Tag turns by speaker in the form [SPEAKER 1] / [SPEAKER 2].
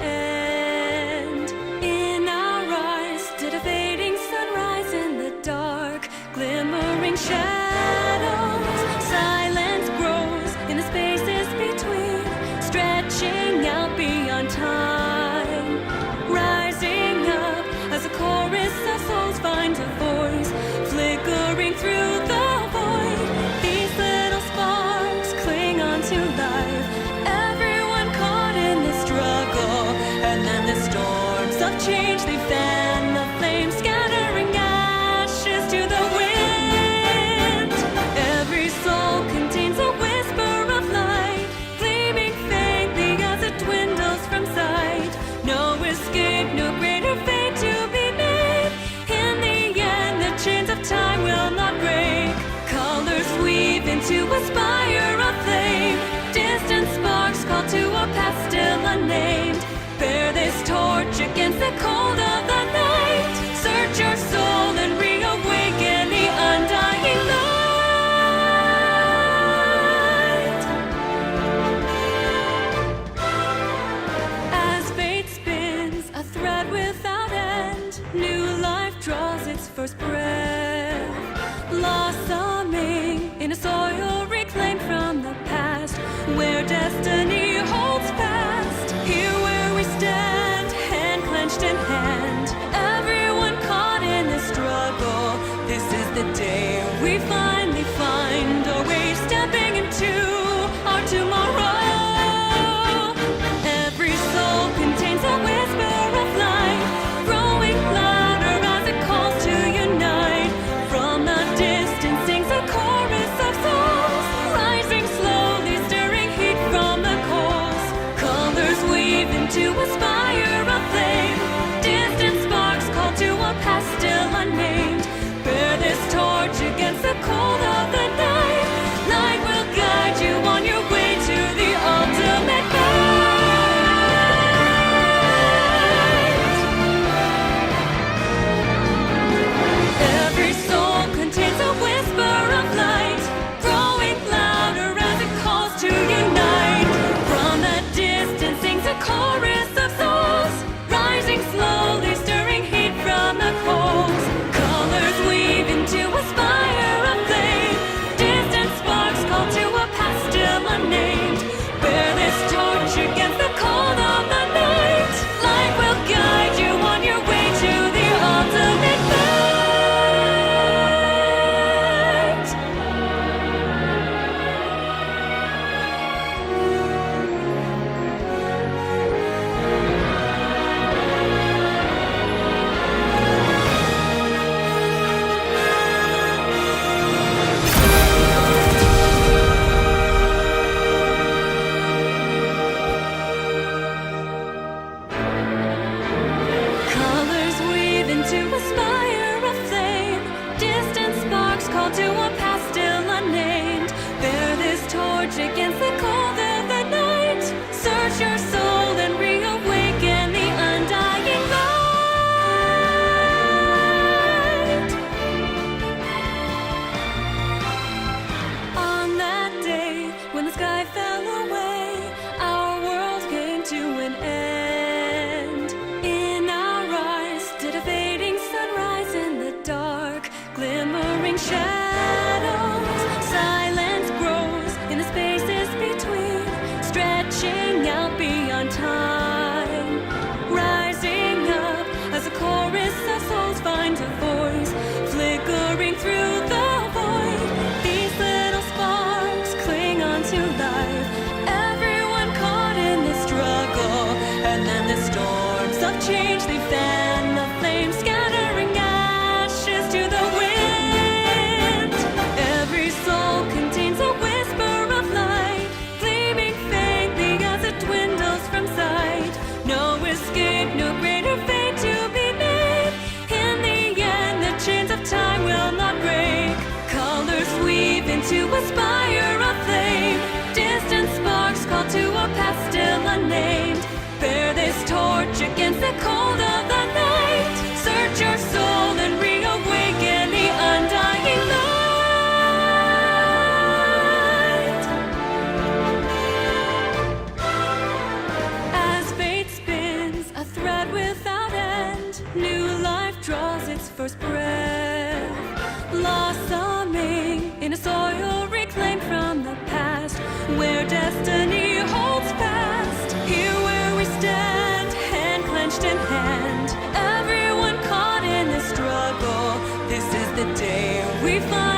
[SPEAKER 1] end. In our eyes did a fading sunrise in the dark, glimmering shadows. Silence grows in the spaces between, stretching out beyond time. Rising up as a chorus of souls finds a voice, flickering through the void. These little sparks cling on to life, everyone caught in this struggle. And then the storms of change, they fan the flames, scattering ashes to the wind. Every soul contains a whisper of light, gleaming faintly as it dwindles from sight. No escape, no greater fate to be made. In the end, the chains of time will not break. Colors weave into a spire of flame, distant sparks call to a past still unnamed. Bear this torch against the cold of the night. Search your soul and reawaken the undying light. As fate spins a thread without end, new life draws its first breath, blossoming in a soil reclaimed from the past, where destiny holds fast. Here where we stand, hand clenched in hand, everyone caught in this struggle. This is the day we finally find our way, stepping into our tomorrow. Every soul contains a whisper of light, growing louder as it calls to unite. From the distance sings a chorus of souls, rising slowly, stirring heat from the coals. Colors weave into a spire of flame, distant sparks call to a past still unnamed. Bear this torch against the cold of the night. Light will guide you on your way to the ultimate fight. Every soul contains a whisper of light, growing louder as it calls to unite. From the distance sings a chorus of souls, rising slowly, stirring heat from the coals. Colors weave into a spire of flame, distant sparks call to a past still unnamed. Bear this torch against the cold of the night. Light will guide you on your way to the ultimate fight. Colors weave into a spire of flame, distant sparks call to a past still unnamed. Bear this torch against the cold of the night. Search your soul and reawaken the undying light. On that day when the sky fell away, our world came to an end. In our eyes did a fading sunrise in the dark, glimmering shadows. Silence grows in the spaces between, stretching out beyond time. Rising up as a chorus of souls finds a voice, flickering through the void. These little sparks cling on to life, everyone caught in this struggle. And then the storms of change, they fan the flames, scattering ashes to the wind. Every soul contains a whisper of light, gleaming faintly as it dwindles from sight. No escape, no greater fate to be made. In the end, the chains of time will not break. Colors weave into a spire of flame, distant sparks call to a past still unnamed. Bear this torch against the cold of the night. Search your soul and reawaken the undying light. As fate spins first breath, blossoming in a soil reclaimed from the past, where destiny holds fast. Here where we stand, hand clenched in hand, everyone caught in this struggle. This is the day we find